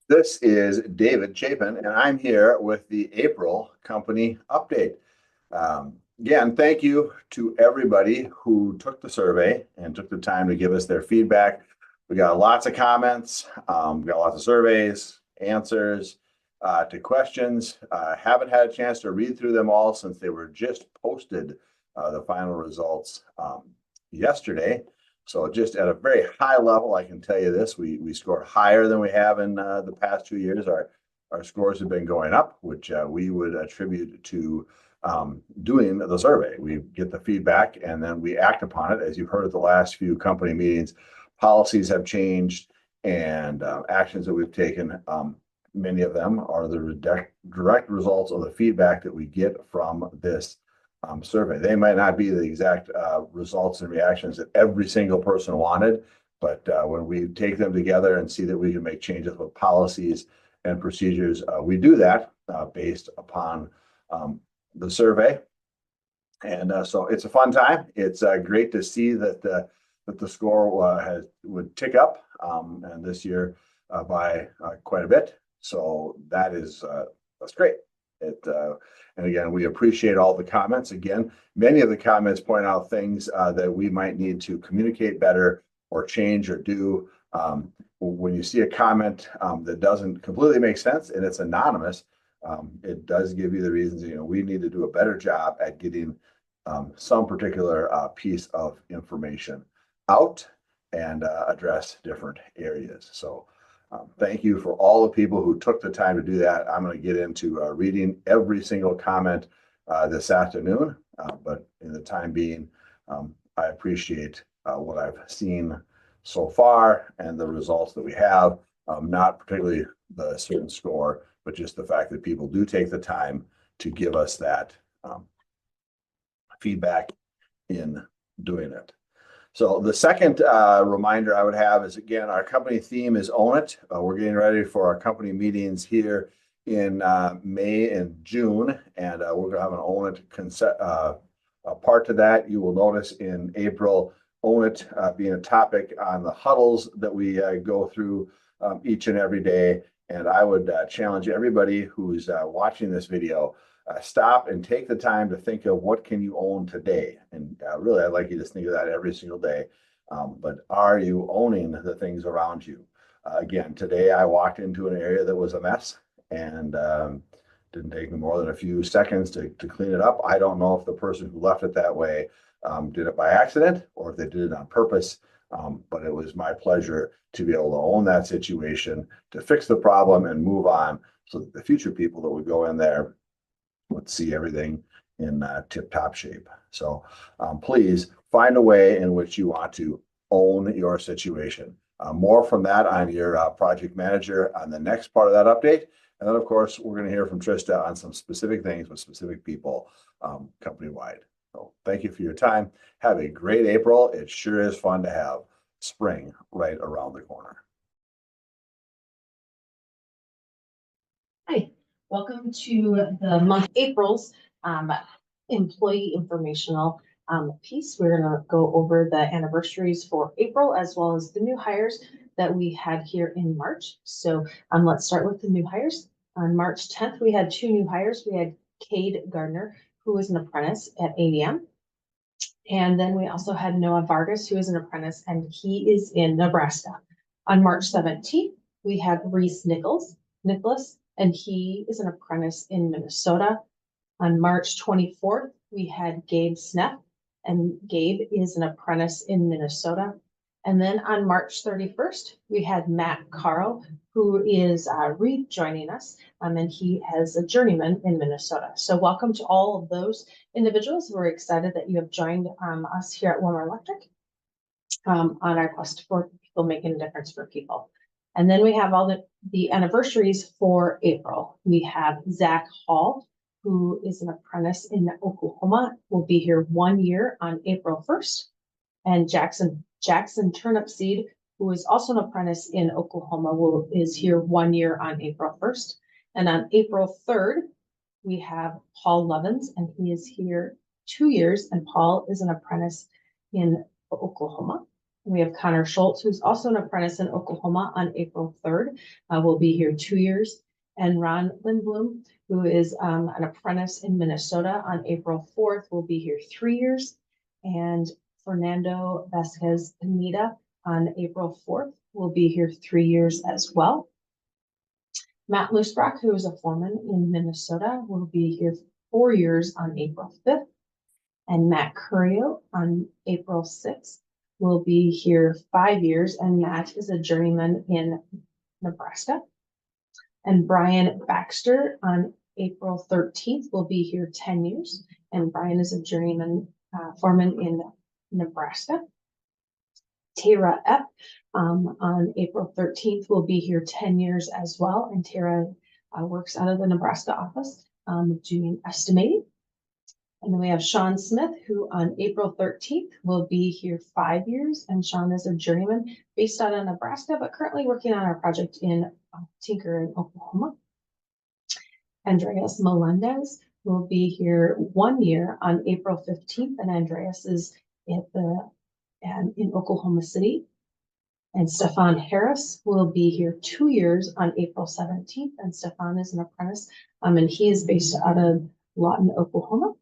This is David Chapin, and I'm here with the April company update. Again, thank you to everybody who took the survey and took the time to give us their feedback. We got lots of comments, we got lots of surveys, answers to questions. Haven't had a chance to read through them all since they were just posted, the final results yesterday. So just at a very high level, I can tell you this, we scored higher than we have in the past 2 years. Our scores have been going up, which we would attribute to doing the survey. We get the feedback and then we act upon it. As you've heard at the last few company meetings, policies have changed and actions that we've taken. Many of them are the direct results of the feedback that we get from this survey. They might not be the exact results and reactions that every single person wanted, but when we take them together and see that we can make changes with policies and procedures, we do that based upon the survey. And so it's a fun time. It's great to see that the score would tick up, and this year by quite a bit. So that's great. And again, we appreciate all the comments. Again, many of the comments point out things that we might need to communicate better or change or do. When you see a comment that doesn't completely make sense and it's anonymous, it does give you the reasons, we need to do a better job at getting some particular piece of information out and address different areas. So thank you for all the people who took the time to do that. I'm going to get into reading every single comment this afternoon, but in the time being, I appreciate what I've seen so far and the results that we have, not particularly the certain score, but just the fact that people do take the time to give us that feedback in doing it. So the second reminder I would have is, again, our company theme is Own It. We're getting ready for our company meetings here in May and June, and we're going to have an Own It part to that. You will notice in April, Own It being a topic on the huddles that we go through each and every day. And I would challenge everybody who's watching this video, stop and take the time to think of what can you own today. And really, I'd like you to think of that every single day. But are you owning the things around you? Again, today I walked into an area that was a mess and didn't take me more than a few seconds to clean it up. I don't know if the person who left it that way did it by accident or if they did it on purpose. But it was my pleasure to be able to own that situation, to fix the problem and move on so that the future people that would go in there would see everything in tip-top shape. So please find a way in which you want to own your situation. More from that on your project manager on the next part of that update. And then, of course, we're going to hear from Trista on some specific things with specific people company-wide. So thank you for your time. Have a great April. It sure is fun to have spring right around the corner. Hi, welcome to the month April's employee informational piece. We're going to go over the anniversaries for April as well as the new hires that we had here in March. So let's start with the new hires. On March 10th, we had two new hires. We had Cade Gardner, who is an apprentice at ADM. And then we also had Noah Vargas, who is an apprentice, and he is in Nebraska. On March 17th, we had Reese Nicholas, and he is an apprentice in Minnesota. On March 24th, we had Gabe Sneff, and Gabe is an apprentice in Minnesota. And then on March 31st, we had Matt Carl, who is rejoining us, and he has a journeyman in Minnesota. So welcome to all of those individuals. We're excited that you have joined us here at Warmer Electric on our quest for people making a difference for people. And then we have all the anniversaries for April. We have Zach Hall, who is an apprentice in Oklahoma, will be here 1 year on April 1st. And Jackson Turnipseed, who is also an apprentice in Oklahoma, is here 1 year on April 1st. And on April 3rd, we have Paul Lovins, and he is here 2 years, and Paul is an apprentice in Oklahoma. We have Connor Schultz, who's also an apprentice in Oklahoma on April 3rd, will be here 2 years. And Ron Lindblom, who is an apprentice in Minnesota on April 4th, will be here 3 years. And Fernando Vasquez Pineda on April 4th will be here 3 years as well. Matt Loosbrock, who is a foreman in Minnesota, will be here 4 years on April 5th. And Matt Curio on April 6th will be here 5 years, and Matt is a journeyman in Nebraska. And Brian Baxter on April 13th will be here 10 years, and Brian is a journeyman foreman in Nebraska. Tara Epp on April 13th will be here 10 years as well, and Tara works out of the Nebraska office doing estimating. And then we have Sean Smith, who on April 13th will be here 5 years. And Sean is a journeyman based out of Nebraska, but currently working on our project in Tinker in Oklahoma. Andreas Melendez will be here 1 year on April 15th. And Andreas is in Oklahoma City. And Stefan Harris will be here 2 years on April 17th. And Stefan is an apprentice, and he is based out of Lawton, Oklahoma.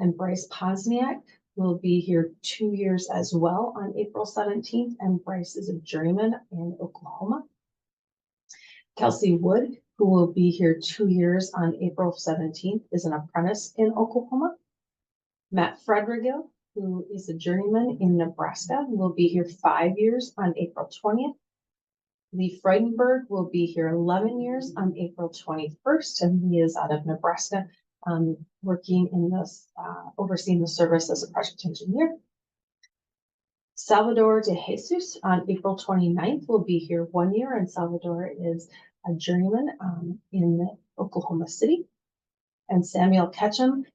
And Bryce Posniak will be here 2 years as well on April 17th. And Bryce is a journeyman in Oklahoma. Kelsey Wood, who will be here 2 years on April 17th, is an apprentice in Oklahoma. Matt Frederigill, who is a journeyman in Nebraska, will be here 5 years on April 20th. Lee Freudenberg will be here 11 years on April 21st, and he is out of Nebraska, working in this, overseeing the service as a project engineer. Salvador de Jesus on April 29th will be here 1 year, and Salvador is a journeyman in Oklahoma City. And Samuel Ketchum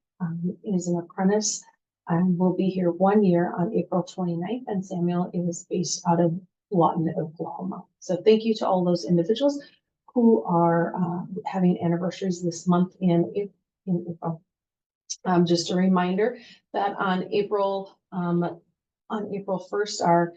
is an apprentice and will be here 1 year on April 29th, and Samuel is based out of Lawton, Oklahoma. So thank you to all those individuals who are having anniversaries this month in April. Just a reminder that on April 1st, our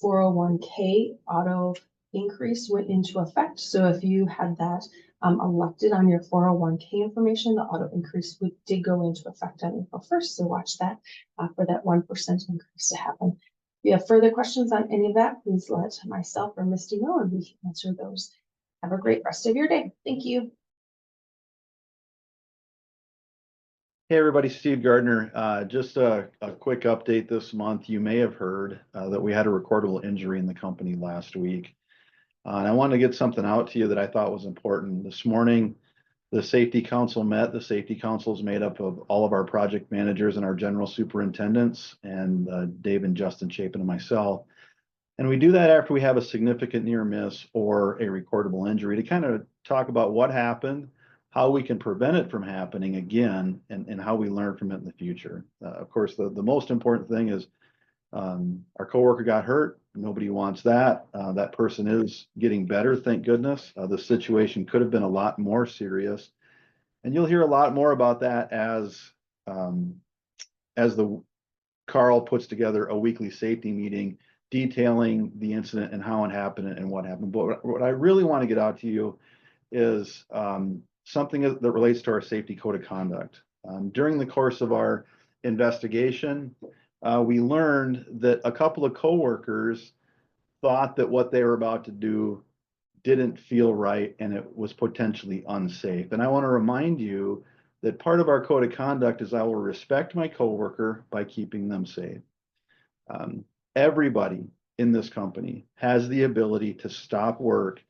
401k auto increase went into effect. So if you had that elected on your 401k information, the auto increase did go into effect on April 1st. So watch that for that 1% increase to happen. If you have further questions on any of that, please let myself or Misty know, and we can answer those. Have a great rest of your day. Thank you. Hey everybody, Steve Gardner. Just a quick update this month. You may have heard that we had a recordable injury in the company last week. And I wanted to get something out to you that I thought was important. This morning, the Safety Council met. The Safety Council is made up of all of our project managers and our general superintendents, and Dave and Justin Chapin and myself. And we do that after we have a significant near miss or a recordable injury to kind of talk about what happened, how we can prevent it from happening again, and how we learn from it in the future. Of course, the most important thing is our coworker got hurt. Nobody wants that. That person is getting better, thank goodness. The situation could have been a lot more serious. And you'll hear a lot more about that as Carl puts together a weekly safety meeting detailing the incident and how it happened and what happened. But what I really want to get out to you is something that relates to our safety code of conduct. During the course of our investigation, we learned that a couple of coworkers thought that what they were about to do didn't feel right and it was potentially unsafe. And I want to remind you that part of our code of conduct is I will respect my coworker by keeping them safe. Everybody in this company has the ability to stop work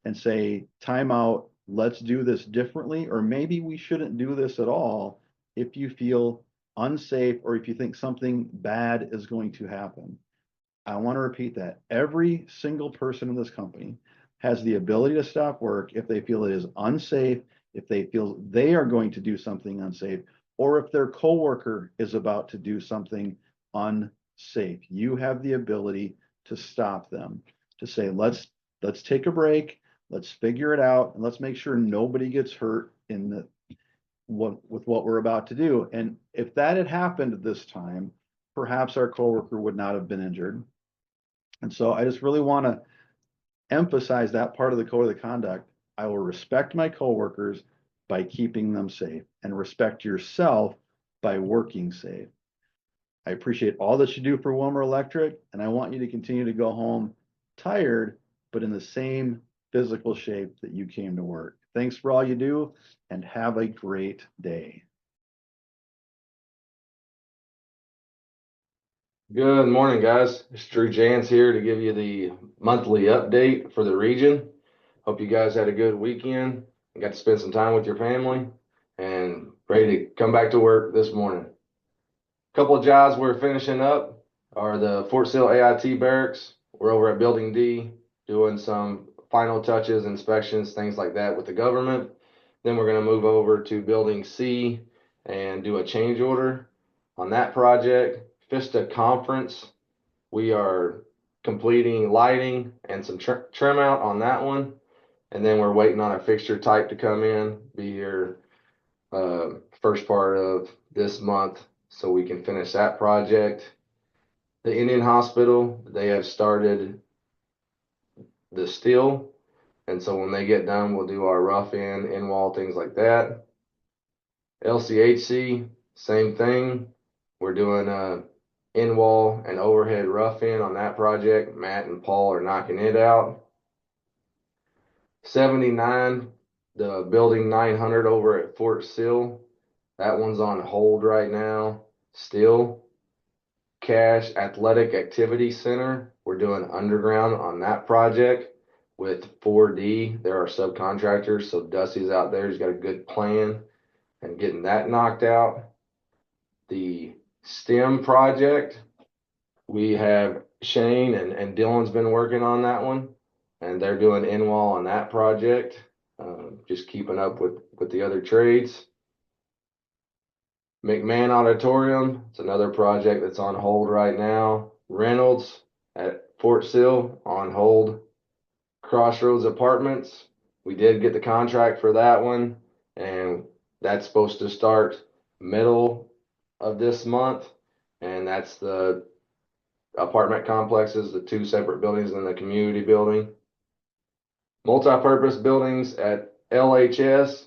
and say, time out, let's do this differently, or maybe we shouldn't do this at all if you feel unsafe or if you think something bad is going to happen. I want to repeat that. Every single person in this company has the ability to stop work if they feel it is unsafe, if they feel they are going to do something unsafe, or if their coworker is about to do something unsafe. You have the ability to stop them, to say, let's take a break, let's figure it out, and let's make sure nobody gets hurt with what we're about to do. And if that had happened this time, perhaps our coworker would not have been injured. And so I just really want to emphasize that part of the code of conduct. I will respect my coworkers by keeping them safe, and respect yourself by working safe. I appreciate all that you do for Wilmer Electric, and I want you to continue to go home tired, but in the same physical shape that you came to work. Thanks for all you do, and have a great day. Good morning, guys. It's Drew Jans here to give you the monthly update for the region. Hope you guys had a good weekend and got to spend some time with your family and ready to come back to work this morning. A couple of jobs we're finishing up are the Fort Sill AIT barracks. We're over at Building D doing some final touches, inspections, things like that with the government. Then we're going to move over to Building C and do a change order on that project. Vista Conference, we are completing lighting and some trim out on that one. And then we're waiting on a fixture type to come in, be here first part of this month so we can finish that project. The Indian Hospital, they have started the steel. And so when they get done, we'll do our rough in wall, things like that. LCHC, same thing. We're doing in-wall and overhead rough-in on that project. Matt and Paul are knocking it out. 79, the building 900 over at Fort Sill. That one's on hold right now. Still. Cash Athletic Activity Center. We're doing underground on that project with 4D. They're our subcontractors. So Dusty's out there. He's got a good plan and getting that knocked out. The STEM project, we have Shane and Dylan's been working on that one, and they're doing in-wall on that project, just keeping up with the other trades. McMahon Auditorium, it's another project that's on hold right now. Reynolds at Fort Sill on hold. Crossroads Apartments, we did get the contract for that one, and that's supposed to start middle of this month, and that's the apartment complexes, the two separate buildings in the community building. Multi-purpose buildings at LHS,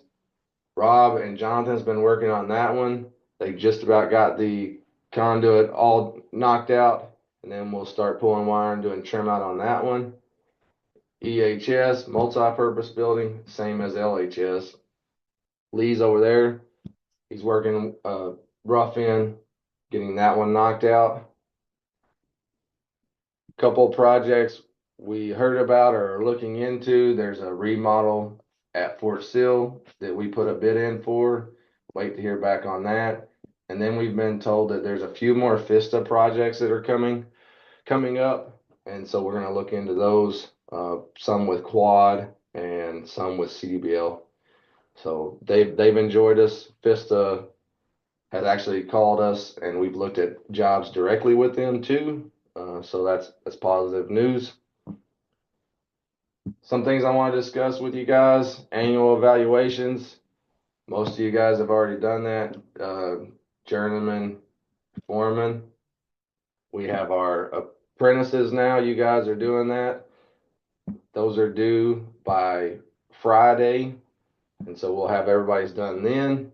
Rob and Jonathan's been working on that one. They just about got the conduit all knocked out, and then we'll start pulling wire and doing trim out on that one. EHS, multi-purpose building, same as LHS. Lee's over there. He's working rough in, getting that one knocked out. Couple projects we heard about or are looking into. There's a remodel at Fort Sill that we put a bid in for. Wait to hear back on that. And then we've been told that there's a few more Vista projects that are coming up. And so we're going to look into those, some with Quad and some with CDBL. So they've enjoyed us. Vista has actually called us, and we've looked at jobs directly with them too. So that's positive news. Some things I want to discuss with you guys: annual evaluations. Most of you guys have already done that. Journeyman, foreman. We have our apprentices now. You guys are doing that. Those are due by Friday, and so we'll have everybody's done then.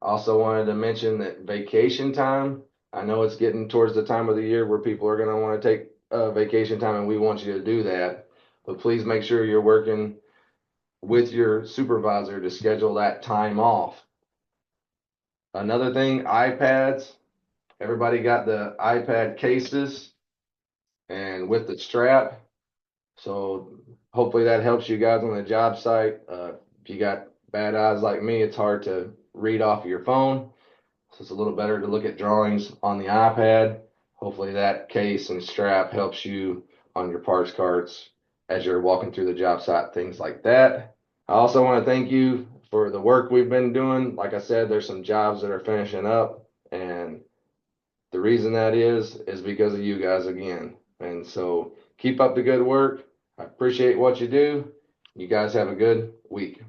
Also wanted to mention that vacation time. I know it's getting towards the time of the year where people are going to want to take vacation time, and we want you to do that. But please make sure you're working with your supervisor to schedule that time off. Another thing, iPads. Everybody got the iPad cases and with the strap. So hopefully that helps you guys on the job site. If you got bad eyes like me, it's hard to read off of your phone. So it's a little better to look at drawings on the iPad. Hopefully that case and strap helps you on your parts carts as you're walking through the job site, things like that. I also want to thank you for the work we've been doing. Like I said, there's some jobs that are finishing up, and the reason that is because of you guys again. And so keep up the good work. I appreciate what you do. You guys have a good week.